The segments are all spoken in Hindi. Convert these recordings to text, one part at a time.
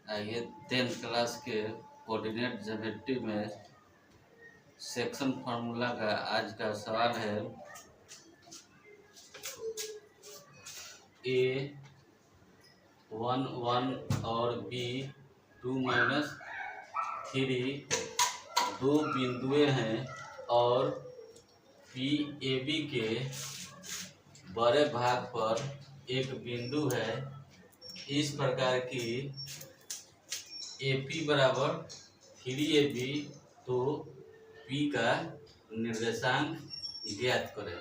आइए 10th क्लास के कोऑर्डिनेट ज्योमेट्री में सेक्शन फार्मूला का आज का सवाल है। ए 1 और बी 2-3 दो बिंदुएं हैं और पी ए बी के बड़े भाग पर एक बिंदु है। इस प्रकार की ए पी बराबर 3AB तो पी का निर्देशांक ज्ञात करें।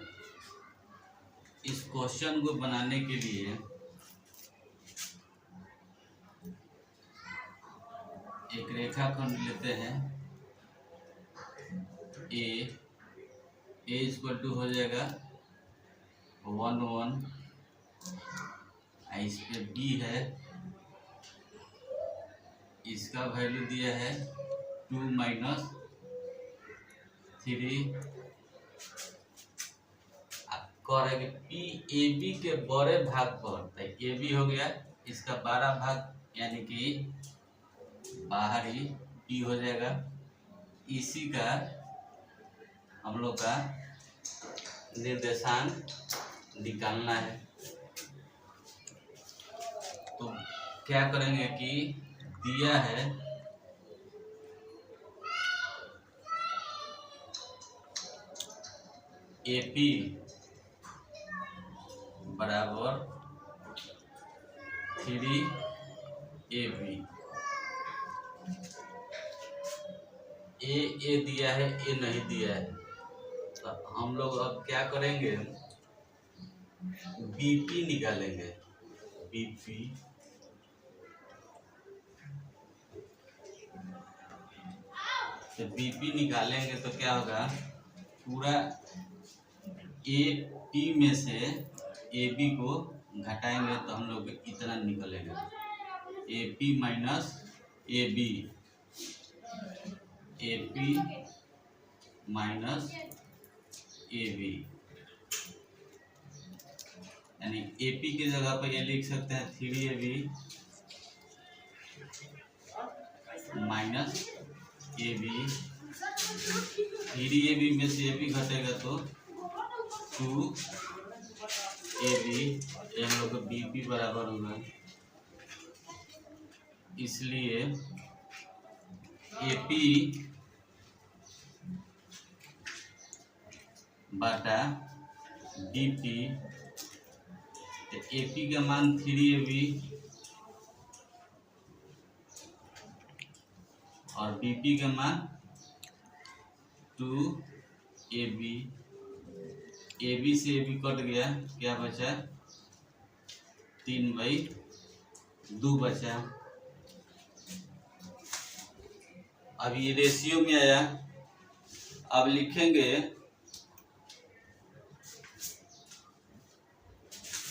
इस क्वेश्चन को बनाने के लिए एक रेखाखंड लेते हैं। ए इक्वल टू हो जाएगा 1 इस पे बी है, इसका वैल्यू दिया है 2-3। कह रहा है कि पी ए बी के बड़े भाग पर, तो ए बी हो गया इसका 12 भाग यानी कि बाहरी पी हो जाएगा। इसी का हम लोग का निर्देशांक निकालना है। तो क्या करेंगे कि दिया है ए पी बराबर 3AB। ए दिया है, ए नहीं दिया है, तो हम लोग अब क्या करेंगे, बीपी निकालेंगे। बीपी तो बीपी निकालेंगे तो क्या होगा, पूरा ए पी में से ए बी को घटाएंगे तो हम लोग इतना निकलेगा, A P minus A B, A P minus A B, यानी ए पी की जगह पर ये लिख सकते हैं 3AB minus A B. 3AB में से ए बी घटेगा तो 2AB, हम लोग को बीपी बराबर होगा। इसलिए एपी बटा बीपी, तो एपी का मान 3AB और बीपी का मान 2AB। AB से AB कट गया, क्या बचा 3/2 बचा। अब ये रेशियो में आया। अब लिखेंगे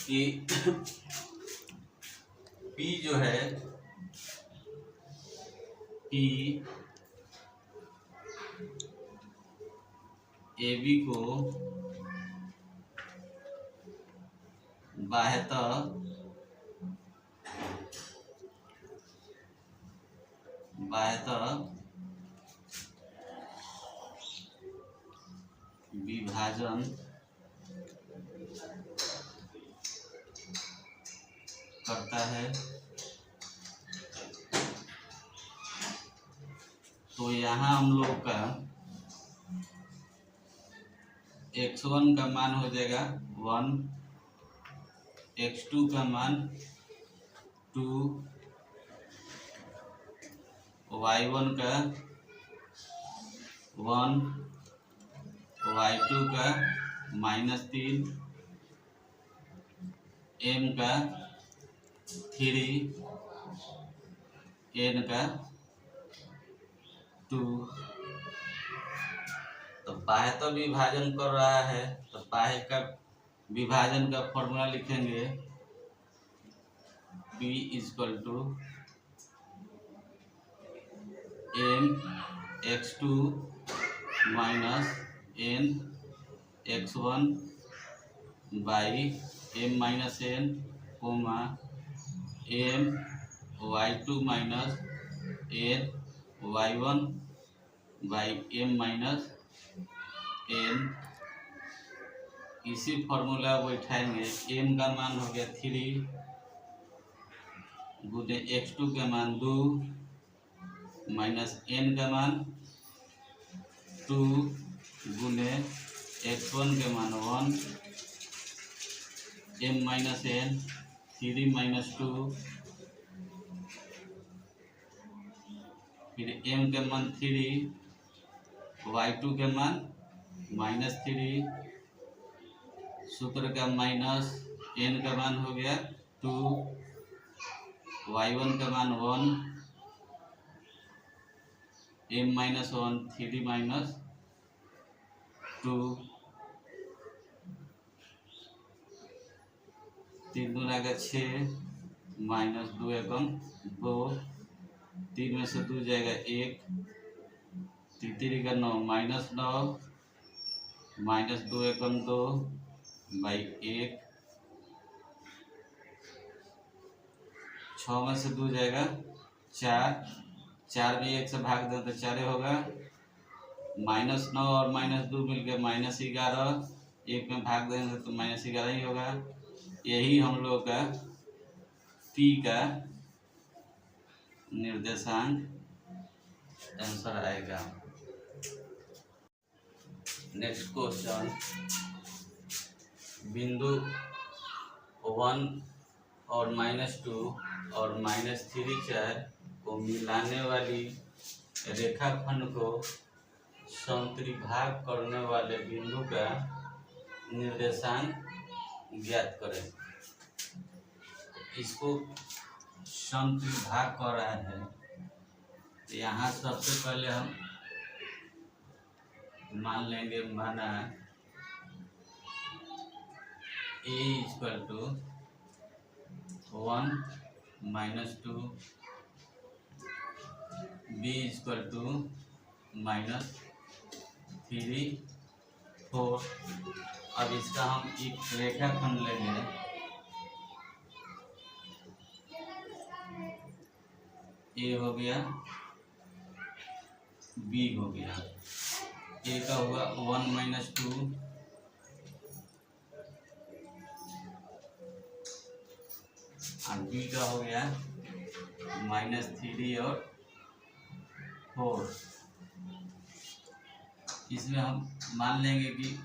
कि P जो है, P AB को बाह्यतः विभाजन करता है। तो यहाँ हम लोग का x1 का मान हो जाएगा 1, x2 का मान 2, y1 का 1, y2 का -3, m का 3, n का 2। तो बाह्य तो विभाजन कर रहा है, तो बाह्य का विभाजन का फॉर्मूला लिखेंगे P = m x2 minus n x1 by m - n comma m y2 minus N y1 by m minus n। इसी फॉर्मूला बैठाएंगे। m का मान हो गया 3 गुने x2 का मान 2 माइनस n का मान 2 गुने x1 के मान 1 m माइनस n 3 माइनस 2 फिर m के मान 3 y2 के मान माइनस 3 सूत्र का माइनस n का मान हो गया 2 y1 का मान 1 m माइनस 1 3 माइनस 2 3 दूना का 6 माइनस 2 एकम 2 3 में से 2 जाएगा 1 3 का 9 माइनस 9 माइनस 2 एकम 2 बाई 1 6 में से 2 जाएगा 4 4 भी 1 से भाग दें तो 4 होगा माइनस 9 और माइनस 2 मिलकर माइनस 11 1 में भाग देंगे तो माइनस 11 ही होगा। यही हम लोग का P का निर्देशांक आंसर आएगा। नेक्स्ट क्वेश्चन, बिंदु 1 और -2 और -3 4 को मिलाने वाली रेखाखंड को समत्रिभाग करने वाले बिंदु का निर्देशांक ज्ञात करें। इसको समत्रिभाग कर रहा है तो यहाँ सबसे पहले हम मान लेंगे माना a equal to 1 -2 b equal to -3 4। अब इसका हम एक रेखाखंड लेंगे। ए हो गया, बी हो गया। ए का होगा 1 - 2 और बी का हो गया -3 और 4। इसमें हम मान लेंगे कि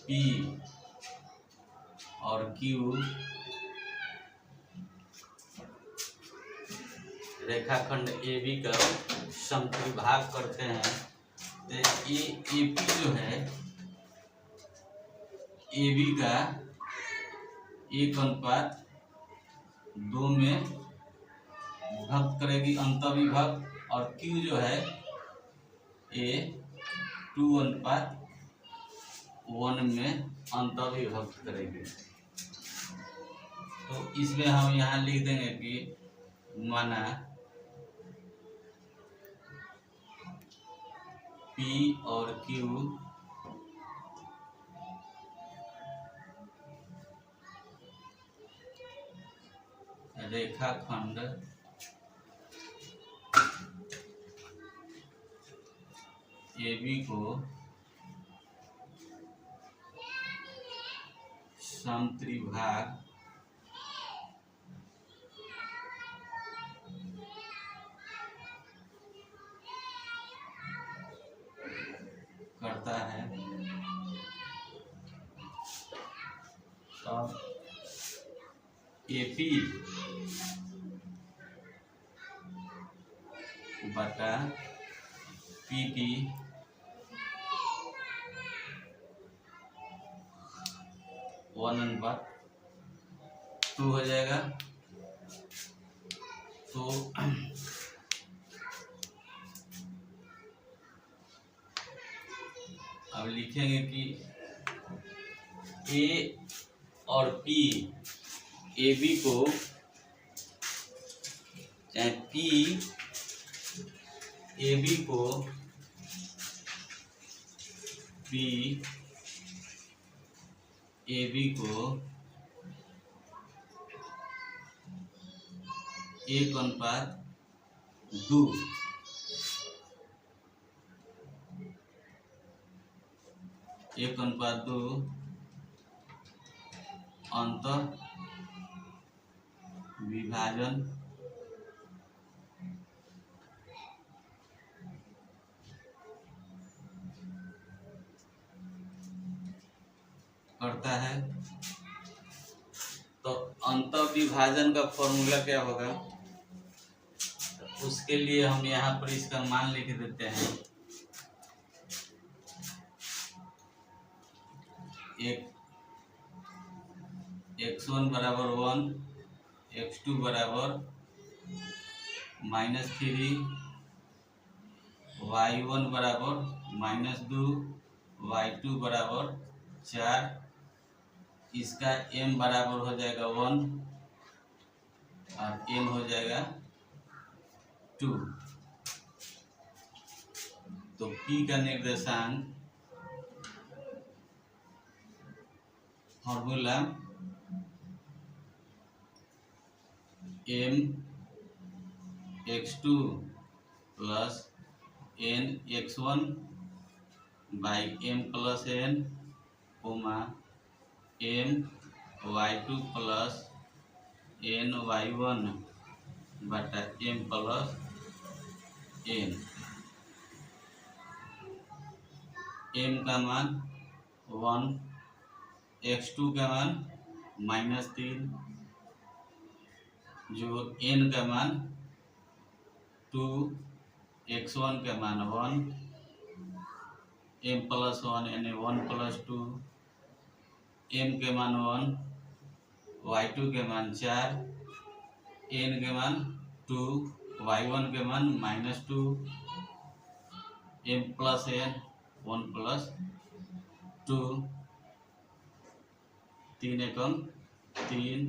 P और Q रेखाखंड AB का समत्रिभाग करते हैं तो AP जो है AB का 1:2 में विभक्त करेगी अंतःविभक्त, और Q जो है A 2:1 में अंतःविभक्त करेगी। तो इसमें हम यहाँ लिख देंगे कि माना P और Q रेखाखंड AB को समत्रिभाग करता है। तब AP बटा PP 1/2 हो जाएगा। तो अब लिखेंगे कि A और P AB को, चाहे P AB को P AB को 1:2 1:2 अंत विभाजन करता है। तो अंत विभाजन का फॉर्मूला क्या होगा, उसके लिए हम यहाँ पर इसका मान लिख देते हैं। x1 बराबर 1, x2 बराबर -3, y1 बराबर -2, y2 बराबर 4, इसका m बराबर हो जाएगा 1 और n हो जाएगा 2। तो p का निर्देशांक formula m x2 plus n x1 by m plus n comma m y2 plus n y1 बटा m प्लस n। m का मान 1, x2 का मान -3, जो n का मान 2, x1 का मान 1, m प्लस 1 यानी 1 प्लस 2, m के मान 1, y2 के मान 4, n के मान 2, y1 के मान -2, m प्लस n 1 प्लस 2, 3 एकम 3,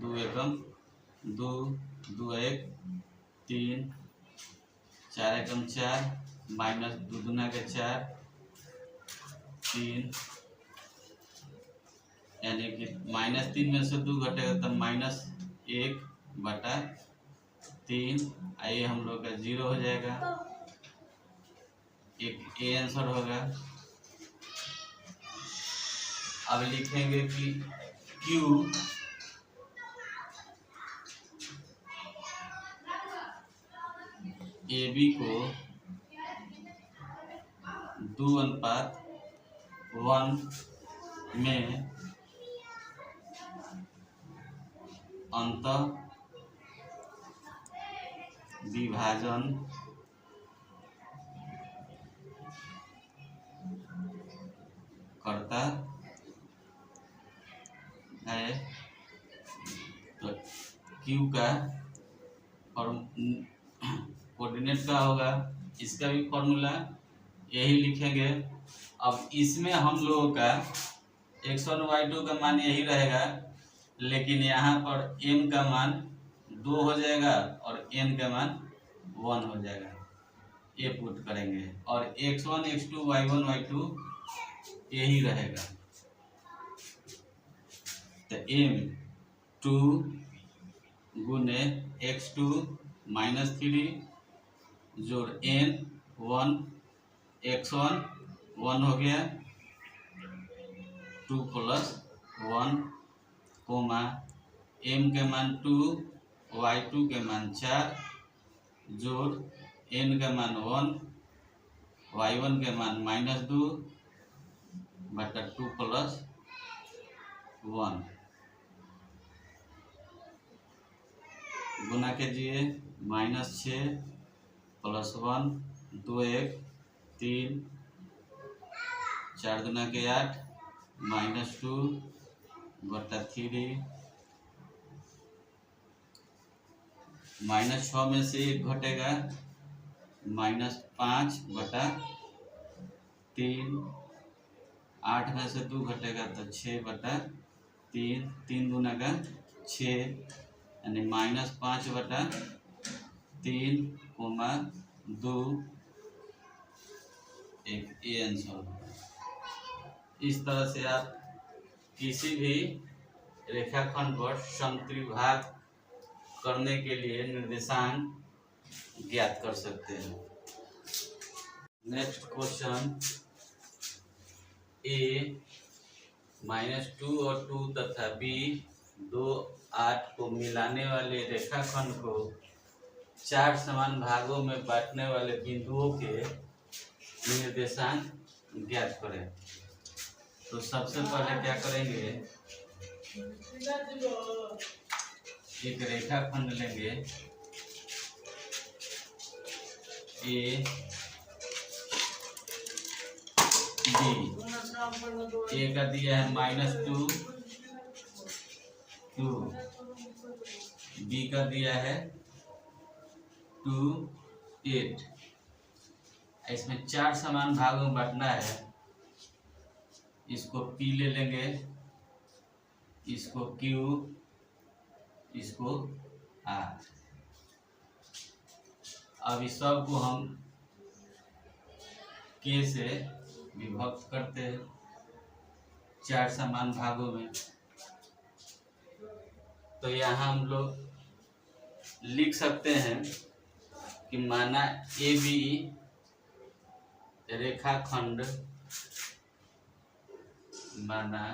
2 एकम 2, 2 1 3, 4 एकम 4, -2 दूना के 4, 3, यानी कि -3 में से 2 घटेगा तब -1 बटा 3। आइए हम लोग का 0 हो जाएगा, एक ए आंसर होगा। अब लिखेंगे कि Q AB को 2:1 में अंत विभाजन करता है। तो Q का कोऑर्डिनेट का होगा, इसका भी फॉर्मूला यही लिखेंगे। अब इसमें हम लोगों का x1 y2 का मान यही रहेगा, लेकिन यहाँ पर m का मान 2 हो जाएगा और n का मान 1 हो जाएगा, ये पुट करेंगे। और x1 x2 y1 y2 यही रहेगा। तो m 2 गुने x2 -3 जोड़ n 1, x1 1 हो गया, 2 प्लस 1 कोमा m के मान 2, y2 के मान 4 जोड़ n का मान 1, y1 के मान -2 बटा 2 प्लस 1 गुना कीजिए, -6 प्लस 1 2 1 3, 4 दूना के 8 -2 बटा 3, -6 में से 1 घटेगा, -5 बटा 3, 8 में से 2 घटेगा तो 6 बटा 3, 3 दूना का 6 यानी -5 बटा 3 कोमा 2, एक ए आंसर होगा। इस तरह से आप किसी भी रेखाखंड पर समत्रिभाग करने के लिए निर्देशांक ज्ञात कर सकते हैं। नेक्स्ट क्वेश्चन, ए -2 और 2 तथा बी 2 8 को मिलाने वाले रेखाखंड को 4 समान भागों में बांटने वाले बिंदुओं के निर्देशांक ज्ञात करें। तो सबसे पहले क्या करेंगे, एक रेखाखंड लेंगे ए बी। ए का दिया है -2 2, बी का दिया है 2 8। इसमें 4 समान भागों में बांटना है। इसको P ले लेंगे, इसको Q, इसको R। अब इस सब को हम K से विभक्त करते हैं 4 समान भागों में। तो यहाँ हम लोग लिख सकते हैं कि माना ए बी रेखाखंड, माना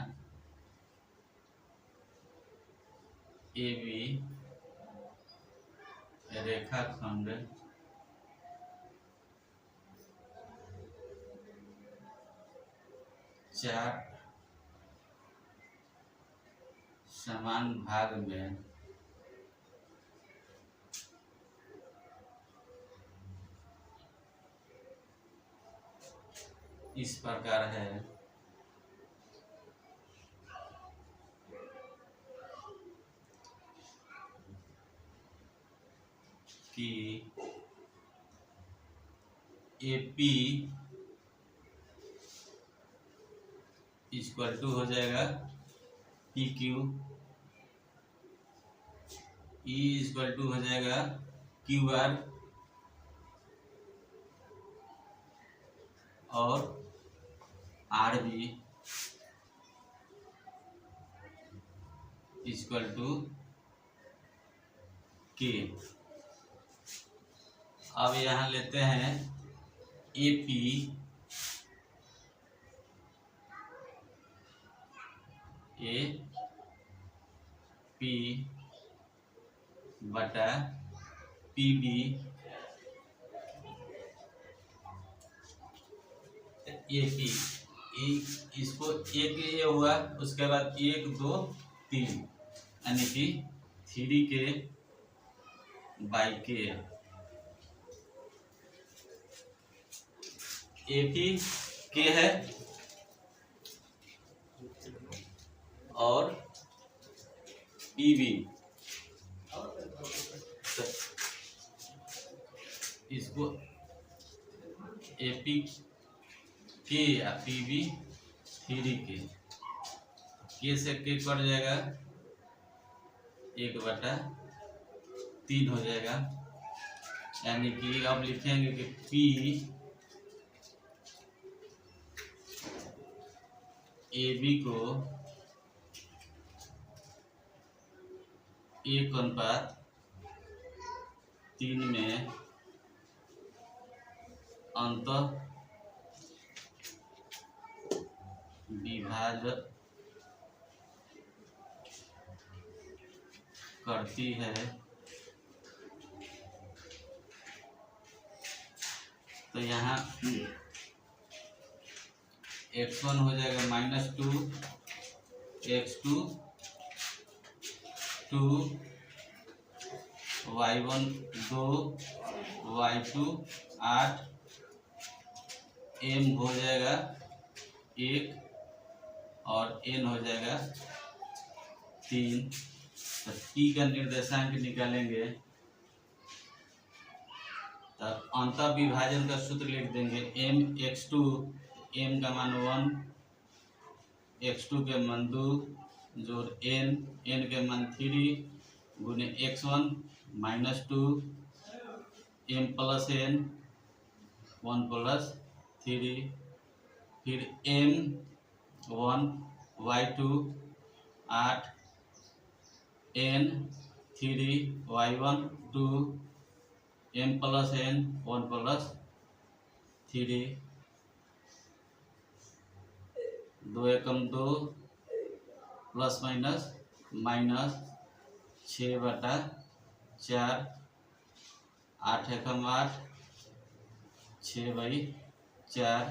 ए बी रेखाखंड चार समान भाग में इस प्रकार है कि AP इक्वल टू हो जाएगा PQ, E इक्वल टू हो जाएगा QR और RB इक्वल टू K। अब यहाँ लेते हैं AP बटा PB AP। इसको एक ये हुआ, उसके बाद 1 2 3 यानी कि 3K/K। AP K है और PB, इसको AP K या PB 3K। K से K कट जाएगा, 1/3 हो जाएगा। यानी कि अब लिखेंगे कि P AB को 1:3 में अंतः विभाजन करती है। तो यहाँ x1 हो जाएगा -2, x2 2, y1 2, y2 8, m हो जाएगा 1 और n हो जाएगा 3। तो P का निर्देशांक निकालेंगे, तब अंतः विभाजन का सूत्र लिख देंगे mx2, m का मान 1, x2 के मान 2 जोड़ n के मान 3 गुने x1 -2 m + n 1 + 3, फिर m1 y2 8 n 3y1 2 m plus n 1 plus 3 2 एकम 2 प्लस माइनस माइनस 6/4 8 एकम 8 6/4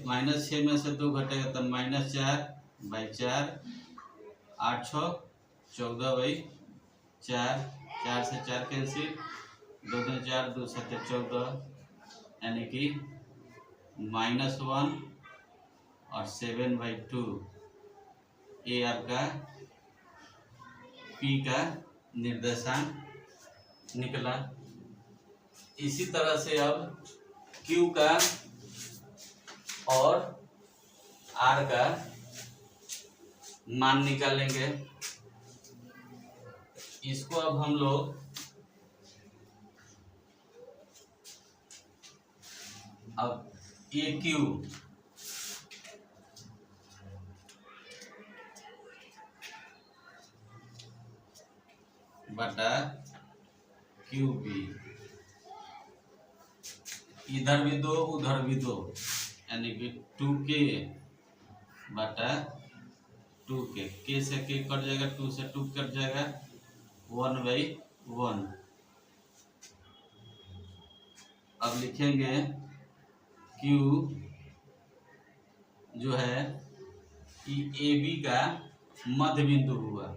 -6 में से 2 घटेगा तब -4/4 8 6 14/4 4 से 4 कैंसिल 2 दूनी 4 2 7 14 यानी कि -1 और 7/2 ये आपका P का निर्देशांक निकला। इसी तरह से अब Q का और R का मान निकालेंगे। इसको अब हम लोग अब AQ बटा QB, इधर भी 2 उधर भी 2 यानी कि 2K बटा 2K, K से K कट जाएगा 2 से 2 कट जाएगा 1/1। अब लिखेंगे Q जो है कि AB का मध्य बिंदु हुआ,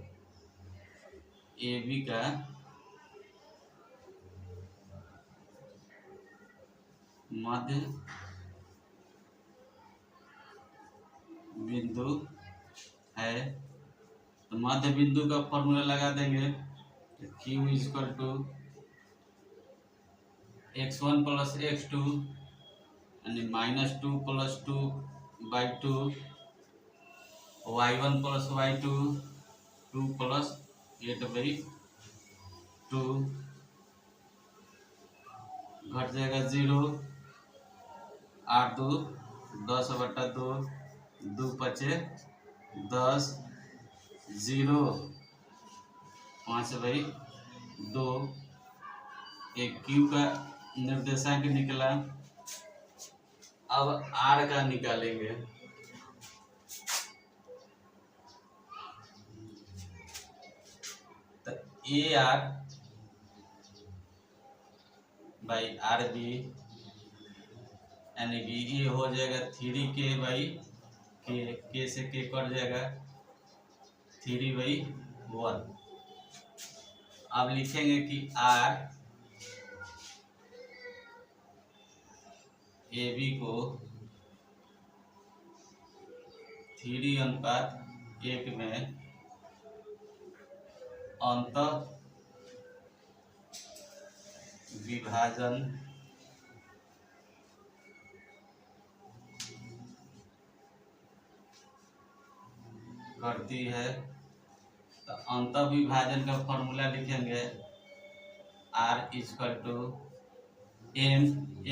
AB का मध्य बिंदु है। तो मध्य बिंदु का फॉर्मूला लगा देंगे Q = x1 + x2 यानी -2 + 2/2 y1 + y2 2 + 8/2 घट जाएगा 0 8 2 10/2 2 5 10 0 5/2 एक Q का निर्देशांक निकला। अब R का निकालेंगे। तो AR बाई RB यानी कि ये हो जाएगा 3K/K, K से K कट जाएगा 3/1। अब लिखेंगे कि R AB को 3:1 में अंतः विभाजन करती है। तो अंतः विभाजन का फॉर्मूला लिखेंगे R =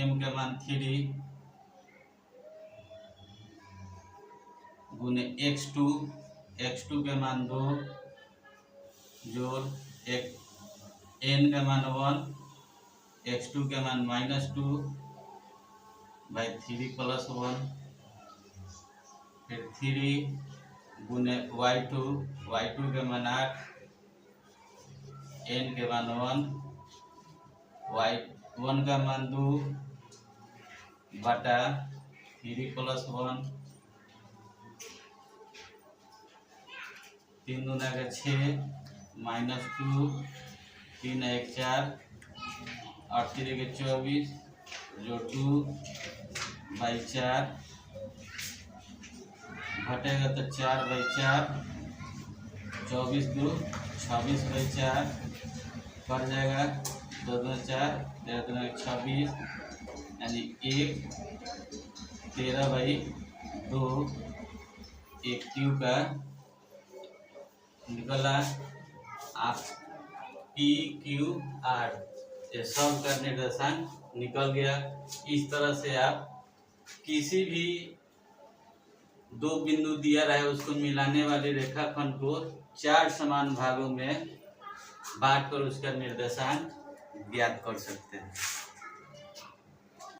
m का मान 3 गुने x2 का मान 2 जोड़ n का मान 1 x2 का मान -2/3 + 1 फिर 3 गुने y2 का मान 8 n के मान 1 y1 का मान 2 बटा 3 + 1 3 दूना 6 -2 3 1 4 8 3 24 जो 2/4 घटेगा तो 4/4 24 2 26/4 कट जाएगा 2 2 4 13 26 यानी 1 13/2 एक Q का निकला। आप PQR ये सब का निर्देशांक निकल गया। इस तरह से आप किसी भी दो बिंदु दिया रहे उसको मिलाने वाले रेखाखंड को 4 समान भागों में बांट कर उसका निर्देशांक ज्ञात कर सकते हैं।